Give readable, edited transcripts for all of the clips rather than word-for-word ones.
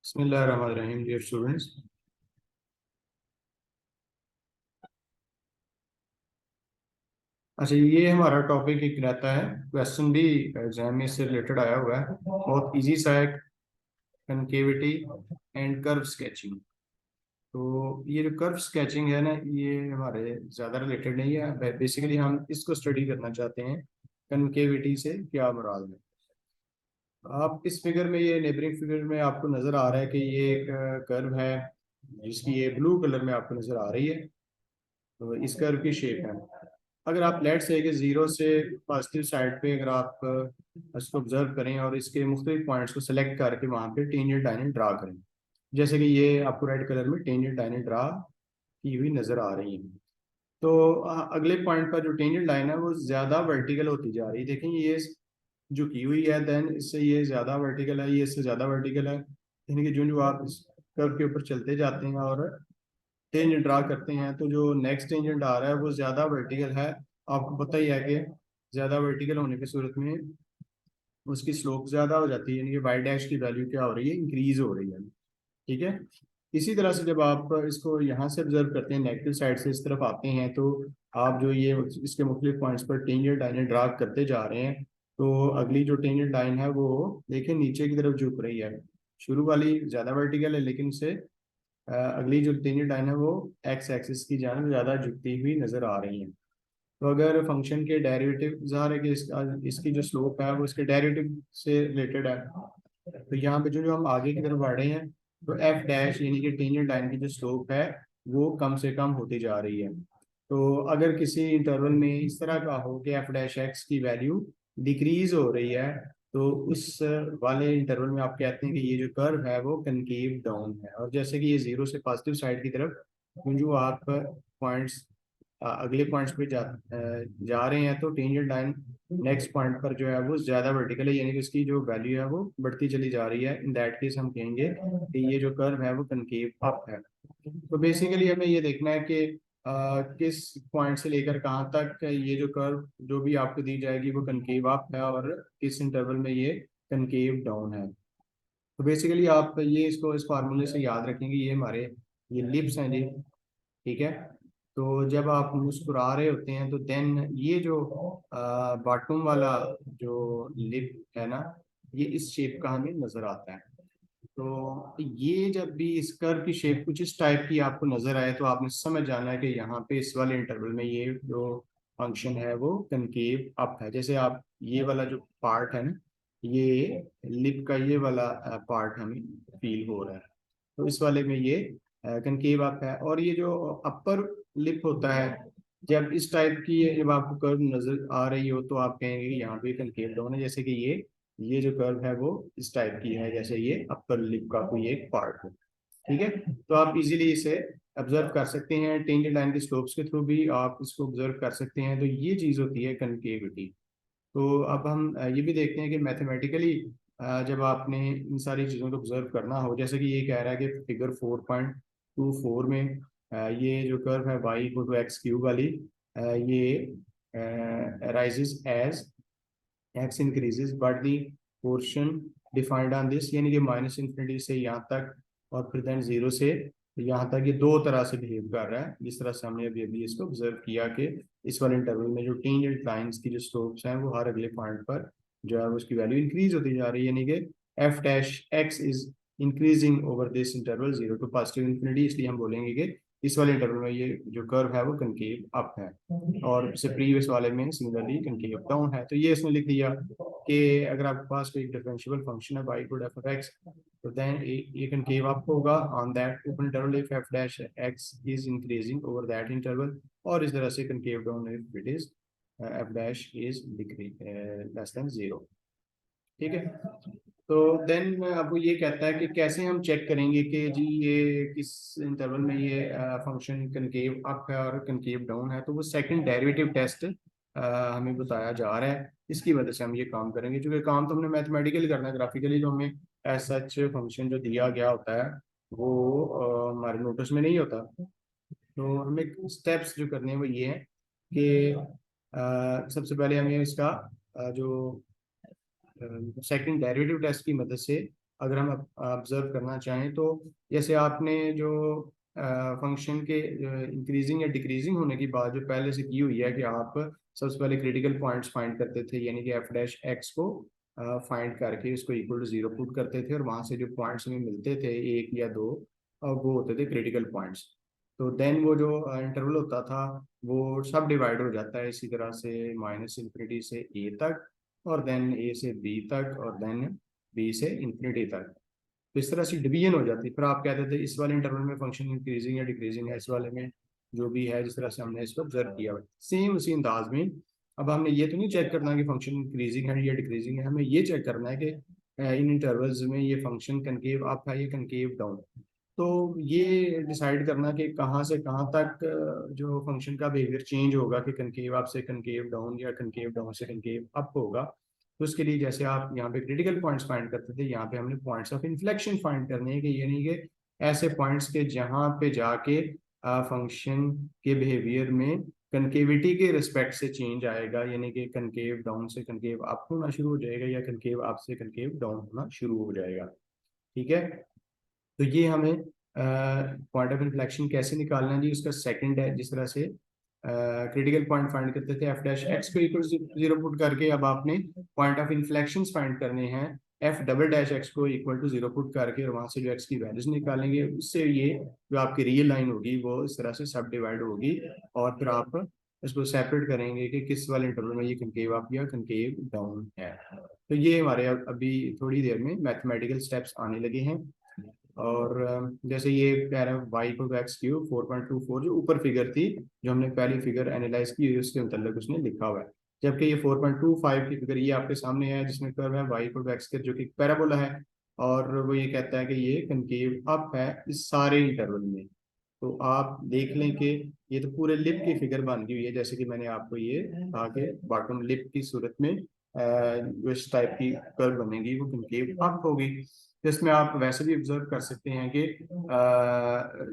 बिस्मिल्लाहिर्रहमानिर्रहीम dear students. अच्छा, ये हमारा टॉपिक एक रहता है। क्वेश्चन भी एग्जाम में इससे रिलेटेड आया हुआ है। बहुत इजी सा है। Concavity and curve sketching. तो ये जो कर्व स्केचिंग है ना, ये हमारे ज़्यादा रिलेटेड नहीं है। बेसिकली हम इसको स्टडी करना चाहते हैं। कनकेविटी से क्या मुराद है? आप इस फिगर में, ये नेबरिंग फिगर में आपको नज़र आ रहा है कि ये एक कर्व है जिसकी ये ब्लू कलर में आपको नज़र आ रही है। तो इस कर्व की शेप है। अगर आप लेट से कि जीरो से पॉजिटिव साइड पे अगर आप इसको ऑब्जर्व करें और इसके मुख्तलिफ पॉइंट्स को सेलेक्ट करके वहाँ पे टेंजेंट लाइनें ड्रा करें, जैसे कि ये आपको रेड कलर में टेंजेंट लाइनें ड्रा की हुई नजर आ रही हैं। तो अगले पॉइंट पर जो टेंजेंट लाइन है वो ज़्यादा वर्टिकल होती जा रही है। देखें, ये झुकी हुई है, देन इससे ये ज़्यादा वर्टिकल है, ये इससे ज़्यादा वर्टिकल है। यानी कि जो जो आप इस कर्व के ऊपर चलते जाते हैं और टेंजेंट ड्रा करते हैं, तो जो नेक्स्ट टेंजेंट आ रहा है वो ज़्यादा वर्टिकल है। आपको पता ही है कि ज़्यादा वर्टिकल होने की सूरत में उसकी स्लोप ज़्यादा हो जाती है, यानी कि वाई डैश की वैल्यू क्या हो रही है, इंक्रीज हो रही है। ठीक है। इसी तरह से जब आप इसको यहाँ से ऑब्जर्व करते हैं, नेगेटिव साइड से इस तरफ आते हैं, तो आप जो ये इसके मुख्तलिफ पॉइंट्स पर टेंजेंट लाइनें ड्रा करते जा रहे हैं, तो अगली जो टेंजेंट लाइन है वो देखिए नीचे की तरफ झुक रही है। शुरू वाली ज़्यादा वर्टिकल है, लेकिन से अगली जो टेंजेंट लाइन है वो एक्स एक्सिस की जानब ज़्यादा झुकती हुई नज़र आ रही है। तो अगर फंक्शन के डेरिवेटिव, ज़ाहिर है कि इसकी जो स्लोप है वो इसके डेरिवेटिव से रिलेटेड है। तो यहाँ पे जो जो हम आगे की तरफ बढ़ रहे हैं, तो एफ डैश यानी कि टेंजेंट लाइन की जो स्लोप है वो कम से कम होती जा रही है। तो अगर किसी इंटरवल में इस तरह का हो कि एफ डैश एक्स की वैल्यू डिक्रीज हो रही है, तो उस वाले इंटरवल में आप कहते हैं कि ये जो कर्व है वो कनकेव डाउन है। और जैसे कि ये जीरो से पॉजिटिव साइड की तरफ जो आप पॉइंट्स अगले पॉइंट्स पे जा रहे हैं, तो टेंजेंट लाइन नेक्स्ट पॉइंट पर जो है वो ज्यादा वर्टिकल है, यानी कि इसकी जो वैल्यू है वो बढ़ती चली जा रही है। इन दैट केस हम कहेंगे कि ये जो कर्व है वो कनकेव अप है। तो बेसिकली हमें ये देखना है कि किस पॉइंट से लेकर कहाँ तक ये जो कर्व जो भी आपको दी जाएगी वो कनकेव अप है और किस इंटरवल में ये कनकेव डाउन है। तो बेसिकली आप ये इसको इस फार्मूले से याद रखेंगे। ये हमारे ये लिप्स हैं जी। ठीक है। तो जब आप मुस्कुरा रहे होते हैं, तो देन ये जो बॉटम वाला जो लिप है ना, ये इस शेप का हमें नजर आता है। तो ये जब भी इस कर्व की शेप कुछ इस टाइप की आपको नजर आए, तो आपने समझ जाना है कि यहाँ पे इस वाले इंटरवल में ये जो फंक्शन है वो कनकेव अप है। जैसे आप ये वाला जो पार्ट है ना, ये लिप का ये वाला पार्ट हमें फील हो रहा है, तो इस वाले में ये कनकेव अप है। और ये जो अपर लिप होता है, जब इस टाइप की जब आपको कर्व नजर आ रही हो, तो आप कहेंगे कि यहाँ पे कनकेव डाउन है। जैसे कि ये जो कर्व है वो इस टाइप की है, जैसे ये अपर लिप का कोई एक पार्ट है। ठीक है। तो आप इजीली इसे ऑब्जर्व कर सकते हैं, टेंजेंट लाइन के स्लोप्स के थ्रू भी आप इसको ऑब्जर्व कर सकते हैं। तो ये चीज होती है कनकेविटी। तो अब हम ये भी देखते हैं कि मैथमेटिकली जब आपने इन सारी चीज़ों को ऑब्जर्व करना हो, जैसे कि ये कह रहा है कि फिगर 4.24 में ये जो कर्व है Y equal to X cube वाली, ये rises as X increases but the portion defined on this, यानी कि माइनस इन्फिनिटी से यहाँ तक और फिर देन जीरो से यहाँ तक ये दो तरह से बिहेव कर रहा है, जिस तरह से हमने अभी अभी इसको ऑब्जर्व किया कि इस वाले इंटरवल में जो टेंजेंट लाइंस की जो स्लोप्स हैं वो हर अगले पॉइंट पर जो है उसकी वैल्यू इंक्रीज होती जा रही है, यानी कि F dash X is increasing over this interval zero to positive infinity. इसलिए हम बोलेंगे कि इस वाले इंटरवल में ये जो कर्व है वो कनकेव अप है, और इससे प्रीवियस वाले में सिमिलरली कनकेव डाउन है। तो ये इसने लिख दिया कि अगर आपके पास कोई डिफरेंशियल फंक्शन है y equal F of x, तो देन ये कनकेव अप होगा on that open interval if F dash X is increasing over that interval, और इस तरह से concave down if it is F dash is decrease less than zero. ठीक है। तो देन अब वो ये कहता है कि कैसे हम चेक करेंगे कि जी ये किस इंटरवल में ये फंक्शन कनकेव अप है और कनकेव डाउन है। तो वो सेकंड डेरिवेटिव टेस्ट हमें बताया जा रहा है, इसकी वजह से हम ये काम करेंगे। क्योंकि काम तो हमने मैथमेटिकली करना है, ग्राफिकली तो हमें एज सच फंक्शन जो दिया गया होता है वो हमारे नोटिस में नहीं होता। तो हमें स्टेप्स जो करने हैं वो ये है कि सबसे पहले हमें इसका जो सेकंड डेरिवेटिव टेस्ट की मदद से अगर हम ऑब्जर्व करना चाहें तो जैसे आपने जो फंक्शन के इंक्रीजिंग या डिक्रीजिंग होने की बात जो पहले से की हुई है कि आप सबसे पहले क्रिटिकल पॉइंट्स फाइंड करते थे, यानी कि एफ डैश एक्स को फाइंड करके उसको इक्वल टू जीरो पुट करते थे और वहां से जो पॉइंट्स हमें मिलते थे एक या दो, वो होते थे क्रिटिकल पॉइंट्स। तो देन वो जो इंटरवल होता था वो सब डिवाइड हो जाता है इसी तरह से, माइनस इन्फिनिटी से ए तक, और देन ए से बी तक, और देन बी से इन्फिनिटी तक। तो इस तरह से डिवीजन हो जाती है। फिर आप कहते थे इस वाले इंटरवल में फंक्शन इंक्रीजिंग या डिक्रीजिंग है, इस वाले में जो भी है, जिस तरह से हमने इसको ऑब्जर्व किया हुआ सेम उसी अंदाज में। अब हमने ये तो नहीं चेक करना कि फंक्शन इंक्रीजिंग है या डिक्रीजिंग है, हमें ये चेक करना है कि इन इंटरवल्स में ये फंक्शन कनकेव अप है या कनकेव डाउन। तो ये डिसाइड करना कि कहाँ से कहाँ तक जो फंक्शन का बिहेवियर चेंज होगा, कि कनकेव अप से कनकेव डाउन या कनकेव डाउन से कनकेव अप होगा। तो उसके लिए जैसे आप यहाँ पे क्रिटिकल पॉइंट्स फाइंड करते थे, यहाँ पे हमने पॉइंट्स ऑफ इन्फ्लेक्शन फाइंड करने हैं, कि यानी कि ऐसे पॉइंट्स के जहाँ पे जाके फंक्शन के बिहेवियर में कनकेविटी के रिस्पेक्ट से चेंज आएगा, यानी कि कनकेव डाउन से कनकेव अप होना शुरू हो जाएगा या कनकेव अप से कनकेव डाउन होना शुरू हो जाएगा। ठीक है, तो ये हमें पॉइंट ऑफ इन्फ्लेक्शन कैसे निकालना है जी, उसका सेकंड है। जिस तरह से क्रिटिकल पॉइंट फाइंड करते थे एफ डैश एक्स को इक्वल जीरो पुट करके, अब आपने पॉइंट ऑफ इन्फ्लेक्शन फाइंड करने हैं एफ डबल डैश एक्स को इक्वल टू जीरो पुट करके, और वहां से जो एक्स की वैल्यूज निकालेंगे, उससे ये जो आपकी रियल लाइन होगी वो इस तरह से सब डिवाइड होगी, और फिर आप इसको सेपरेट करेंगे कि किस वाले इंटरवल में ये कनकेव अप या कनकेव डाउन है। तो ये हमारे अभी थोड़ी देर में मैथमेटिकल स्टेप्स आने लगे हैं। और जैसे ये कह रहा है वाई को एक्स क्यू 4.24, जो ऊपर फिगर थी जो हमने पहली फिगर एनालाइज की उसके मतलब उसने लिखा हुआ है, जबकि ये 4.25 की फिगर ये आपके सामने है जिसमें कर्व है वाई को एक्स के, जो कि पैराबोला है, और वो ये कहता है कि ये कनकेव अप है इस सारे इंटरवल में। तो आप देख लें कि ये तो पूरे लिप की फिगर बन गई हुई है, जैसे कि मैंने आपको ये कहा कि बॉटम लिप की सूरत में जो इस टाइप की कर्व बनेगी वो कनकेव अप होगी। तो इसमें आप वैसे भी ऑब्जर्व कर सकते हैं कि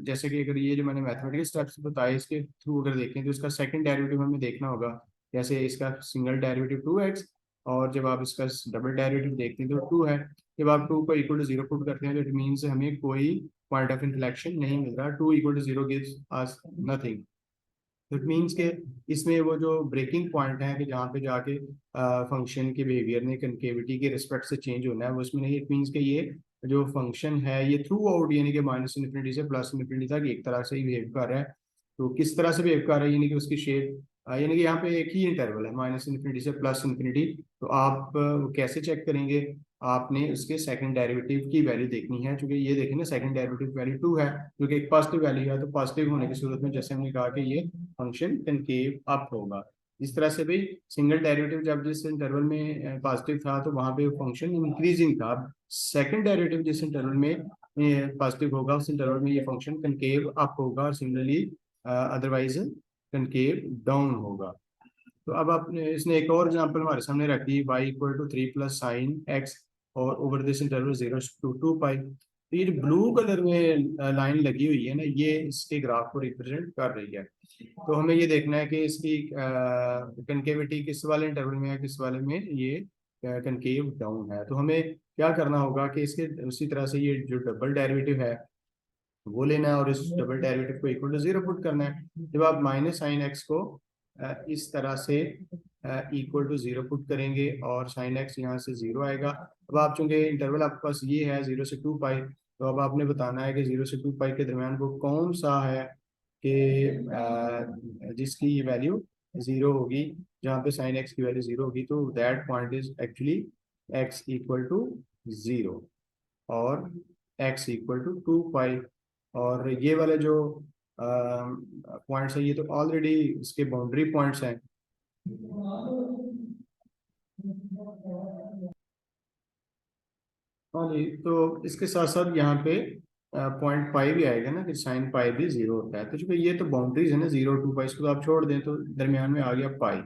जैसे कि अगर ये जो मैंने मैथमेटिकल स्टेप्स बताए इसके थ्रू अगर देखें तो इसका सेकंड डेरिवेटिव हमें देखना होगा। जैसे इसका सिंगल डेरिवेटिव 2x, और जब आप इसका डबल डेरिवेटिव देखते हैं तो 2 है। जब आप 2 को इक्वल टू जीरो पुट करते हैं तो इट मीन्स हमें कोई पॉइंट ऑफ इन्फ्लेक्शन नहीं मिल रहा, 2 equal to zero gives us nothing. It means के इसमें वो जो ब्रेकिंग पॉइंट है कि जहाँ पे जाके फंक्शन के बिहेवियर ने कनकेविटी के रिस्पेक्ट से चेंज होना है वो उसमें नहीं। इट मीन्स के ये जो फंक्शन है ये थ्रू आउट, यानी कि माइनस इन्फिनिटी से प्लस इन्फिनिटी तक एक तरह से ही बिहेव कर रहा है। तो किस तरह से बिहेव कर रहा है, यानी कि उसकी शेप, यानी कि यहाँ पे एक ही इंटरवल है माइनस इन्फिनिटी से प्लस इन्फिनिटी। तो आप कैसे चेक करेंगे, आपने उसके सेकंड डेरिवेटिव की वैल्यू देखनी है, क्योंकि ये देखें ना सेकंड डेरिवेटिव वैल्यू 2 है, जो कि एक पॉजिटिव वैल्यू है। तो पॉजिटिव होने की सूरत में जैसे हमने कहा कि ये फंक्शन कनकेव अप होगा। इस तरह से भाई सिंगल डेरिवेटिव जब जिस इंटरवल में पॉजिटिव था तो वहां पे फंक्शन इंक्रीजिंग था। सेकंड डेरिवेटिव जिस इंटरवल में पॉजिटिव होगा उस इंटरवल में ये फंक्शन कनकेव अप होगा, और सिमिलरली अदरवाइज कनकेव डाउन होगा। तो अब आपने इसने एक और एग्जांपल हमारे सामने रखी, y equal to 3 plus sine X, और over this interval 0 to 2 pi. तो ये जो ब्लू कलर में लाइन लगी हुई है ना, ये इसके ग्राफ को रिप्रेजेंट कर रही है। तो हमें ये देखना है कि इसकी कनकेविटी किस वाले इंटरवल में है, किस वाले में ये कनकेव डाउन है। तो हमें क्या करना होगा कि इसके उसी तरह से ये जो डबल डेरिवेटिव है वो लेना है, और इस डबल डेरिवेटिव को इक्वल टू जीरो पुट करना है। जब आप माइनस साइन एक्स को इस तरह से इक्वल टू जीरो पुट करेंगे और साइन एक्स यहाँ से जीरो आएगा। अब आप चूंकि इंटरवल आपके पास ये है 0 से 2 पाई, तो अब आपने बताना है कि 0 से 2 पाई के दरमियान वो कौन सा है कि जिसकी ये वैल्यू जीरो होगी, जहाँ पे साइन एक्स की वैल्यू जीरो होगी। तो that point is actually X equal to zero, और एक्स इक्वल टू 2 पाई। और ये वाले जो पॉइंट्स है ये तो ऑलरेडी इसके बाउंड्री पॉइंट्स हैं। हाँ जी, तो इसके साथ साथ यहाँ पे पॉइंट पाई भी आएगा ना, कि साइन पाई भी जीरो होता है। तो चूंकि ये तो बाउंड्रीज है ना 0 2 पाई, इसको तो आप छोड़ दें तो दरमियान में आ गया पाई।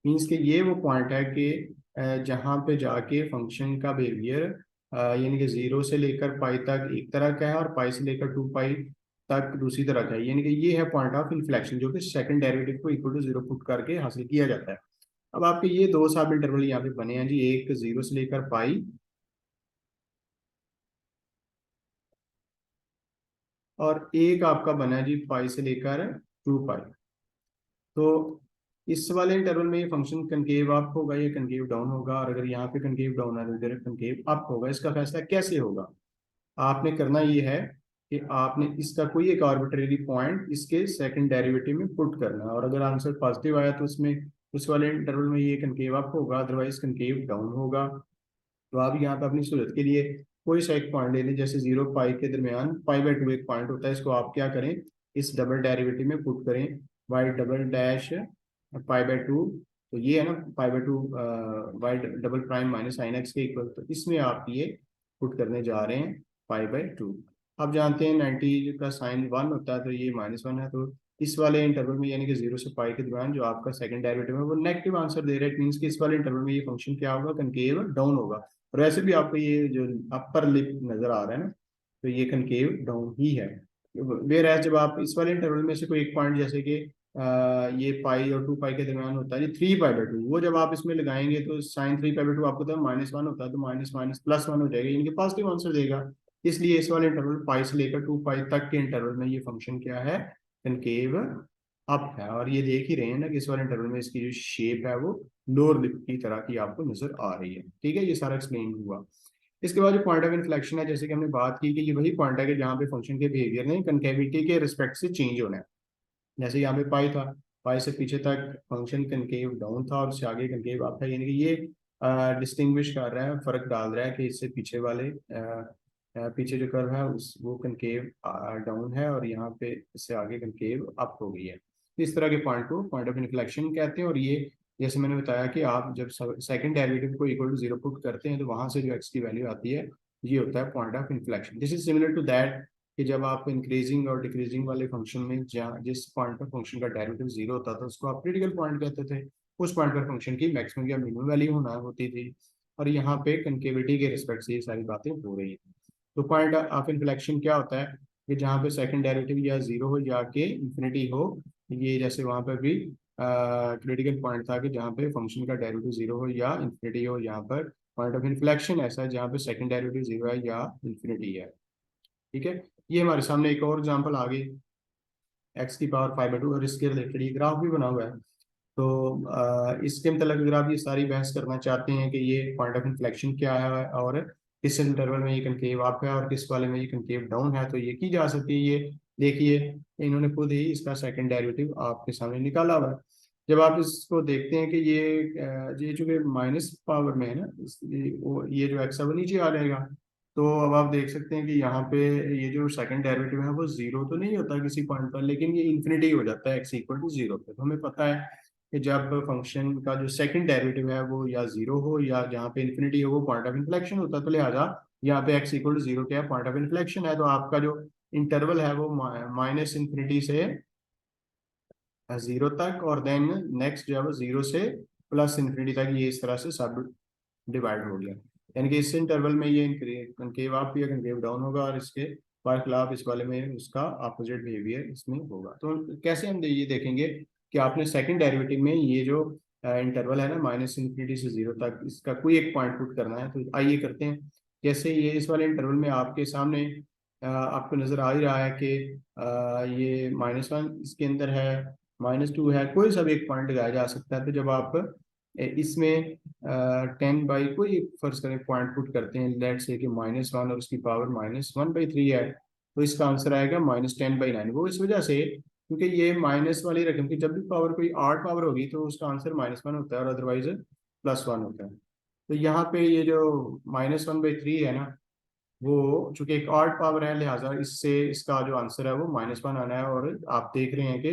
मीन्स के ये वो पॉइंट है कि जहाँ पे जाके फंक्शन का बिहेवियर यानी कि 0 से लेकर पाई तक एक तरह का है, और पाई से लेकर 2 पाई तक दूसरी तरह का है। यानी कि ये है पॉइंट ऑफ इन्फ्लेक्शन, जो कि सेकंड डेरिवेटिव को इक्वल टू जीरो पुट करके हासिल किया जाता है। अब आपके ये दो सब इंटरवल यहाँ पे बने हैं जी, एक 0 से लेकर पाई और एक आपका बना है जी पाई से लेकर 2 पाई। तो इस वाले इंटरवल में ये फंक्शन कनकेव अप होगा, ये कनकेव डाउन होगा, और अगर यहाँ पे कनकेव डाउन है तो इधर कनकेव अप होगा। इसका फैसला कैसे होगा? आपने करना ये है कि आपने इसका कोई एक आर्बिट्रेरी पॉइंट इसके सेकंड डेरिवेटिव में पुट करना है, और अगर आंसर पॉजिटिव आया तो उसमें उस वाले इंटरवल में ये कनकेव अप होगा, अदरवाइज कनकेव डाउन होगा। तो आप यहाँ पे अपनी सहूलत के लिए कोई सा एक पॉइंट ले लें, जैसे 0 पाई के दरमियान पाई/2 एक पॉइंट होता है, इसको आप क्या करें, इस डबल डेरिवेटिव में पुट करें, वाई डबल डैश पाई/2। तो ये है ना पाई/2 y double prime minus sine x के इक्वल, तो इसमें आप ये पुट करने जा रहे हैं पाई/2। आप जानते हैं 90 का साइन 1 होता है, तो ये -1 है। तो इस वाले इंटरवल में यानी कि 0 से पाई के दरमियान जो आपका सेकंड डेरिवेटिव है वो नेगेटिव आंसर दे रहा है, मीन्स कि इस वाले इंटरवल में ये फंक्शन क्या होगा, कनकेव डाउन होगा। और वैसे भी आपको ये जो अपर लिप नजर आ रहा है ना, तो ये कनकेव डाउन ही है। वेर एज जब आप इस वाले इंटरवल में से कोई एक पॉइंट, जैसे कि ये पाई और 2 पाई के दरमियान होता है, ये 3 पाई/2, वो जब आप इसमें लगाएंगे तो साइन 3 पाई/2 आपको तो -1 होता है, तो माइनस माइनस +1 हो जाएगा, यानी कि पॉजिटिव आंसर देगा। इसलिए इस वाले इंटरवल पाई से लेकर 2 पाई तक के इंटरवल में ये फंक्शन क्या है, कनकेव अप है। और ये देख ही रहे हैं ना कि इस वाले इंटरवल में इसकी जो शेप है वो लोअर लिप की तरह की आपको नजर आ रही है। ठीक है, ये सारा एक्सप्लेन हुआ। इसके बाद जो पॉइंट ऑफ इन्फ्लेक्शन है, जैसे कि हमने बात की कि ये वही पॉइंट है कि जहाँ पे फंक्शन के बिहेवियर ने कनकेविटी के रिस्पेक्ट से चेंज होना है। जैसे यहाँ पे पाई था, पाई से पीछे तक फंक्शन कनकेव डाउन था और उससे आगे कनकेव अप है, यानी कि ये डिस्टिंग्विश कर रहा है, फर्क डाल रहा है कि इससे पीछे वाले पीछे जो कर्व है उस वो कनकेव डाउन है, और यहाँ पे इससे आगे कनकेव अप हो गई है। इस तरह के पॉइंट को पॉइंट ऑफ इन्फ्लेक्शन कहते हैं। और ये जैसे मैंने बताया कि आप जब सेकंड डेरिवेटिव को इक्वल टू 0 पुट करते हैं तो वहां से जो एक्स की वैल्यू आती है ये होता है point of inflection. This is similar to that कि जब आप इंक्रीजिंग और डिक्रीजिंग वाले फंक्शन में जहाँ जिस पॉइंट पर फंक्शन का डेरिवेटिव 0 होता था उसको आप क्रिटिकल पॉइंट कहते थे, उस पॉइंट पर फंक्शन की मैक्सिमम या मिनिमम वैल्यू होना होती थी। और यहाँ पे कनकेविटी के रिस्पेक्ट से ये सारी बातें हो रही हैं। तो पॉइंट ऑफ इन्फ्लेक्शन क्या होता है कि जहाँ पे सेकंड डेरिवेटिव या 0 हो या के इंफिनिटी हो, ये जैसे वहाँ पर भी क्रिटिकल पॉइंट था कि जहाँ पे फंक्शन का डेरिवेटिव 0 हो या इंफिनिटी हो, यहाँ पर पॉइंट ऑफ इन्फ्लेक्शन ऐसा है जहाँ पे सेकंड डेरिवेटिव 0 है या इंफिनिटी है। ठीक है, ये हमारे सामने एक और एग्जांपल आ गई x⁵ और इसके रिलेटेड ये ग्राफ भी बना हुआ है। तो इसके मतलब अगर आप ये सारी बहस करना चाहते हैं कि ये पॉइंट ऑफ इन्फ्लेक्शन क्या है और किस इंटरवल में ये कनकेव अप है और किस वाले में ये कनकेव डाउन है, तो ये की जा सकती है। ये देखिए इन्होंने खुद ही इसका सेकंड डेरिवेटिव आपके सामने निकाला हुआ है। जब आप इसको देखते हैं कि ये चूंकि माइनस पावर में है ना, ये जो एक्स है वो नीचे आ जाएगा। तो अब आप देख सकते हैं कि यहाँ पे ये जो सेकंड डेरिवेटिव है वो 0 तो नहीं होता किसी पॉइंट पर, लेकिन ये इन्फिनिटी हो जाता है x = 0 पे। तो हमें पता है कि जब फंक्शन का जो सेकंड डेरिवेटिव है वो या 0 हो या जहाँ पे इन्फिनिटी हो वो पॉइंट ऑफ इन्फ्लेक्शन होता है। तो लिहाजा यहाँ पे x = 0 क्या है, पॉइंट ऑफ इन्फ्लेक्शन है। तो आपका जो इंटरवल है वो -∞ से 0 तक, और देन नेक्स्ट जो है वो 0 से +∞ तक, ये इस तरह से सब डिवाइड हो गया। यानी कि इस इंटरवल में ये कनकेव अप या कनकेव डाउन होगा, और इसके बरखिलाफ इस वाले में उसका अपोजिट बिहेवियर इसमें होगा। तो कैसे हम ये देखेंगे कि आपने सेकंड डेरिवेटिव में ये जो इंटरवल है ना -∞ से 0 तक, इसका कोई एक पॉइंट पुट करना है। तो आइए करते हैं। जैसे ये इस वाले इंटरवल में आपके सामने आपको नजर आ ही रहा है कि ये -1 इसके अंदर है, -2 है, कोई सा भी एक पॉइंट लगाया जा सकता है। तो जब आप इसमें 10 बाई कोई फर्ज करें पॉइंट पुट करते हैं, लेट से कि -1 और उसकी पावर -1/3 है, तो इसका आंसर आएगा -10/9। वो इस वजह से क्योंकि ये माइनस वाली रकम की जब भी पावर कोई आठ पावर होगी तो उसका आंसर -1 होता है और अदरवाइज +1 होता है। तो यहाँ पे ये जो -1/3 है ना, वो चूंकि एक ऑड पावर है लिहाजा इससे इसका जो आंसर है वो -1 आना है। और आप देख रहे हैं कि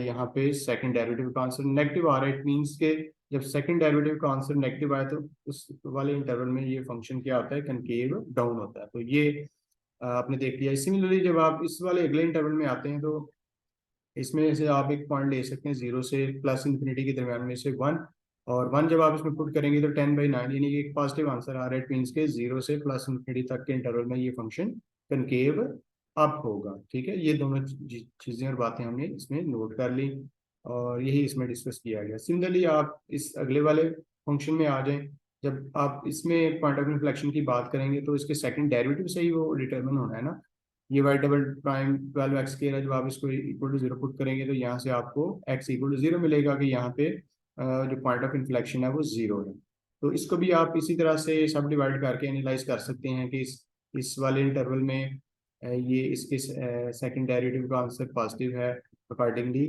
यहाँ पे सेकंड डेरिवेटिव का आंसर नेगेटिव आ रहा है। इट मीन्स के जब सेकंड डेरिवेटिव का आंसर नेगेटिव आए तो उस वाले इंटरवल में ये फंक्शन क्या होता है, कनकेव डाउन होता है। तो ये आपने देख लिया। सिमिलरली जब आप इस वाले अगले इंटरवल में आते हैं तो इसमें से आप एक पॉइंट ले सकते हैं 0 से +∞ के दरमियान में से 1, और 1 जब आप इसमें पुट करेंगे तो 10/9, यानी कि एक पॉजिटिव आंसर आ रहा है। इट मीन्स के 0 से +∞ तक के इंटरवल में ये फंक्शन कनकेव अप होगा। ठीक है, ये दोनों चीज़ें और बातें हमने इसमें नोट कर ली और यही इसमें डिस्कस किया गया। सिमिलरली आप इस अगले वाले फंक्शन में आ जाएं। जब आप इसमें पॉइंट ऑफ इन्फ्लेक्शन की बात करेंगे तो इसके सेकंड डेरिवेटिव से ही वो डिटरमिन होना है ना। ये Y double prime 12x square है, जब आप इसको इक्वल टू जीरो पुट करेंगे तो यहाँ से आपको x इक्वल टू जीरो मिलेगा कि यहाँ पे जो पॉइंट ऑफ इन्फ्लेक्शन है वो जीरो है। तो इसको भी आप इसी तरह से सब डिवाइड करके एनालाइज कर सकते हैं कि इस वाले इंटरवल में ये इसके सेकंड डेरिवेटिव का आंसर पॉजिटिव है, अकॉर्डिंगली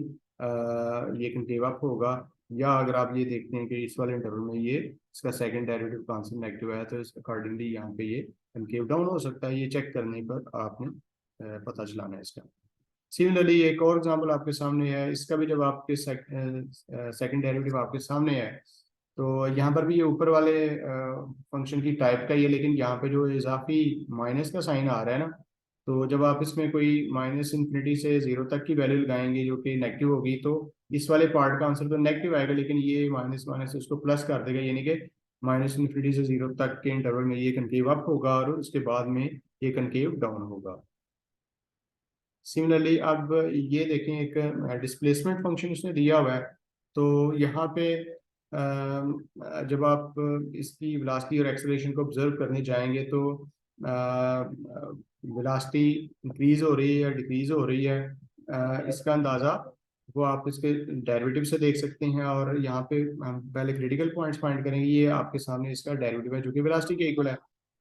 ये कंकेव अप होगा। या अगर आप ये देखते हैं कि इस वाले इंटरवल में ये इसका सेकंड डेरिवेटिव का आंसर नेगेटिव है, तो इस अकॉर्डिंगली यहाँ पे ये कंकेव डाउन हो सकता है। ये चेक करने पर आपने पता चलाना है इसका। सिमिलरली एक और एग्जांपल आपके सामने है, इसका भी जब आपके सेकंड डेरिवेटिव आपके सामने है, तो यहाँ पर भी ये ऊपर वाले फंक्शन की टाइप का ही है, लेकिन यहाँ पे जो इजाफी माइनस का साइन आ रहा है ना, तो जब आप इसमें कोई माइनस इन्फिनिटी से जीरो तक की वैल्यू लगाएंगे जो कि नेगेटिव होगी, तो इस वाले पार्ट का आंसर तो नेगेटिव आएगा, लेकिन ये माइनस माइनस उसको प्लस कर देगा, यानी कि माइनस इन्फिनिटी से जीरो तक के इंटरवल में ये कनकेव अप होगा और उसके बाद में ये कनकेव डाउन होगा। सिमिलरली अब ये देखें, एक डिस्प्लेसमेंट फंक्शन उसने दिया हुआ है। तो यहाँ पे जब आप इसकी वेलोसिटी और एक्सेलरेशन को ऑब्जर्व करने जाएंगे तो वेलोसिटी इंक्रीज हो रही है या डिक्रीज हो रही है, इसका अंदाज़ा वो आप इसके डेरिवेटिव से देख सकते हैं। और यहाँ पे हम पहले क्रिटिकल पॉइंट्स फाइंड करेंगे। ये आपके सामने इसका डेरिवेटिव है जो कि वेलोसिटी के इक्वल है,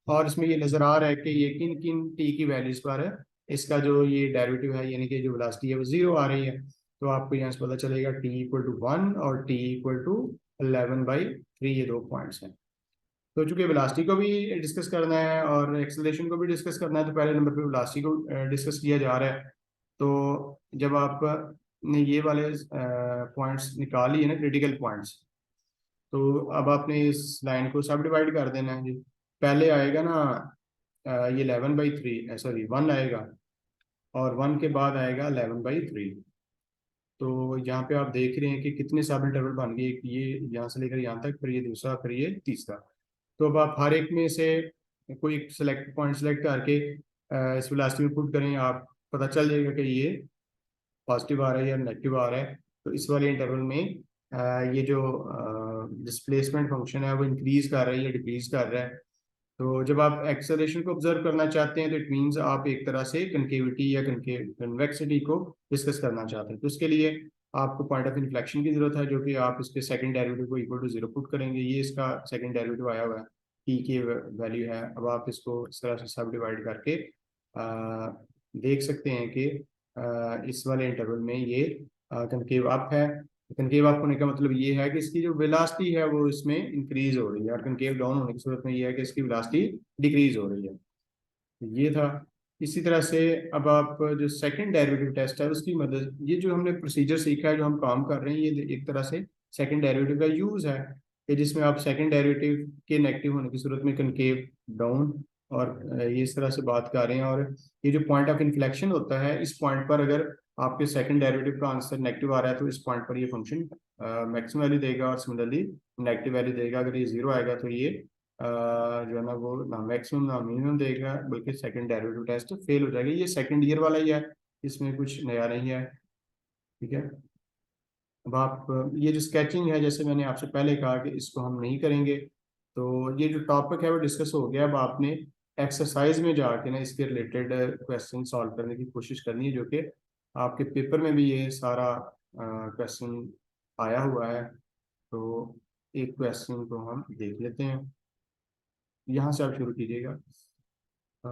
और इसमें ये नज़र आ रहा है कि ये किन किन टी की वैल्यूज पर है इसका जो ये डेरिवेटिव है, यानी कि जो वेलोसिटी है वो जीरो आ रही है। तो आपको यहाँ से पता चलेगा टी इक्वल टू वन और टी इक्वल टू 11/3, ये दो पॉइंट्स हैं। तो चूंकि वेलोसिटी को भी डिस्कस करना है और एक्सेलरेशन को भी डिस्कस करना है, तो पहले नंबर पे वेलोसिटी को डिस्कस किया जा रहा है। तो जब आपने ये वाले पॉइंट्स निकाल लिए ना, क्रिटिकल पॉइंट्स, तो अब आपने इस लाइन को सब डिवाइड कर देना है जी। पहले आएगा ना ये 11/3, सॉरी 1 आएगा, और 1 के बाद आएगा 11/3। तो यहाँ पे आप देख रहे हैं कि कितने सब इंटरवल बन गए, एक ये यहाँ से लेकर यहाँ तक, फिर ये दूसरा, फिर ये तीसरा। तो अब आप हर एक में से कोई सेलेक्ट पॉइंट सेलेक्ट करके इस वेलोसिटी में पुट करें, आप पता चल जाएगा कि ये पॉजिटिव आ रहा है या नेगेटिव आ रहा है। तो इस वाले इंटरवल में ये जो डिस्प्लेसमेंट फंक्शन है वो इंक्रीज कर रहा है या डिक्रीज कर रहा है। तो जब आप एक्सेलरेशन को ऑब्जर्व करना चाहते हैं, तो इट मीन्स आप एक तरह से कनकेविटी या कन्वेक्सिटी को डिस्कस करना चाहते हैं। तो उसके लिए आपको पॉइंट ऑफ इन्फ्लेक्शन की जरूरत है, जो कि आप इसके सेकंड डेरिवेटिव को इक्वल टू जीरो पुट करेंगे। ये इसका सेकंड डेरिवेटिव आया हुआ है, टी की वैल्यू है। अब आप इसको इस तरह से सब डिवाइड करके देख सकते हैं कि इस वाले इंटरवल में ये कनकेव अप है। कनकेव अप होने का मतलब ये है कि इसकी जो वेलोसिटी है वो इसमें इंक्रीज हो रही है, और कनकेव डाउन होने की सूरत में ये है कि इसकी वेलोसिटी डिक्रीज हो रही है। ये था। इसी तरह से अब आप जो सेकंड डेरिवेटिव टेस्ट है उसकी मदद, ये जो हमने प्रोसीजर सीखा है, जो हम काम कर रहे हैं, ये एक तरह से सेकंड डेरिवेटिव का यूज है, कि जिसमें आप सेकंड डेरिवेटिव के नेगेटिव होने की सूरत में कनकेव डाउन, और ये इस तरह से बात कर रहे हैं। और ये जो पॉइंट ऑफ इन्फ्लेक्शन होता है, इस पॉइंट पर अगर आपके सेकंड डेरिवेटिव का आंसर नेगेटिव आ रहा है, तो इस पॉइंट पर ये फंक्शन मैक्सिमम वैल्यू देगा, और सिमिलरली नेगेटिव वैल्यू देगा। अगर ये जीरो आएगा तो ये जो है ना वो ना मैक्सिमम ना मिनिमम देगा, बल्कि सेकंड डेरिवेटिव टेस्ट फेल हो जाएगा। ये सेकंड ईयर वाला ही है, इसमें कुछ नया नहीं है। ठीक है। अब आप ये जो स्केचिंग है, जैसे मैंने आपसे पहले कहा कि इसको हम नहीं करेंगे, तो ये जो टॉपिक है वो डिस्कस हो गया। अब आपने एक्सरसाइज में जाके ना इसके रिलेटेड क्वेश्चन सॉल्व करने की कोशिश करनी है, जो कि आपके पेपर में भी ये सारा क्वेश्चन आया हुआ है। तो एक क्वेश्चन को हम देख लेते हैं, यहाँ से आप शुरू कीजिएगा। अ,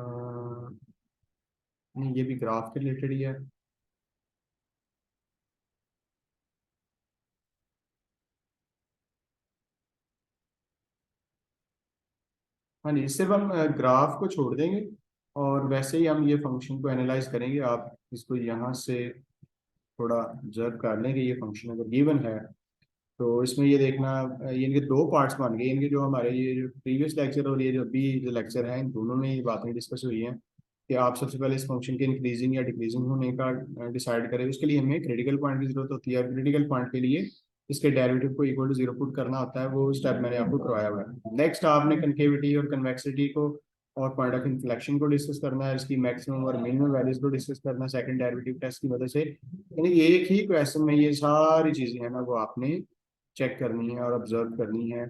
नहीं, ये भी ग्राफ के रिलेटेड ही है। हाँ जी, सिर्फ हम ग्राफ को छोड़ देंगे, और वैसे ही हम ये फंक्शन को एनालाइज करेंगे। आप इसको यहाँ से थोड़ा ऑब्जर्व कर लें कि ये फंक्शन अगर गिवन है, तो इसमें ये देखना, ये इनके दो पार्ट्स बन गए। इनके जो हमारे ये जो प्रीवियस लेक्चर और ये जो अभी जो लेक्चर है, इन दोनों में ये बातें डिस्कस हुई हैं कि आप सबसे पहले इस फंक्शन के इंक्रीजिंग या डिक्रीजिंग होने का डिसाइड करें। उसके लिए हमें क्रिटिकल पॉइंट की जरूरत होती है, और क्रिटिकल पॉइंट के लिए इसके डेरिवेटिव को इक्वल टू जीरो पुट करना होता है। वो स्टेप मैंने आपको करवाया हुआ है। नेक्स्ट आपने कनकेविटी और कन्वेक्सिटी को और पॉइंट ऑफ इन्फ्लेक्शन को डिस्कस करना है, इसकी मैक्सिमम और मिनिमम वैल्यूज को डिस्कस करना है सेकंड डेरिवेटिव टेस्ट की मदद से। यानी एक ही क्वेश्चन में ये सारी चीजें हैं ना वो आपने चेक करनी है और ऑब्जर्व करनी है।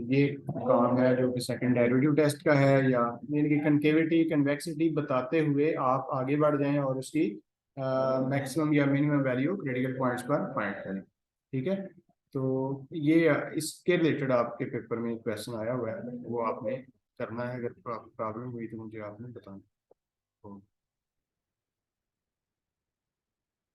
ये काम है जो कि सेकंड डेरिवेटिव टेस्ट का है, या यानी कि कनकेविटी कन्वेक्सिटी बताते हुए आप आगे बढ़ जाएं और उसकी मैक्सिमम या मिनिमम वैल्यू क्रिटिकल पॉइंट्स पर फाइंड करें। ठीक है, तो ये इसके रिलेटेड आपके पेपर में क्वेश्चन आया हुआ है, वो आपने करना है। अगर प्रॉब्लम हुई तो मुझे आपने बताना। तो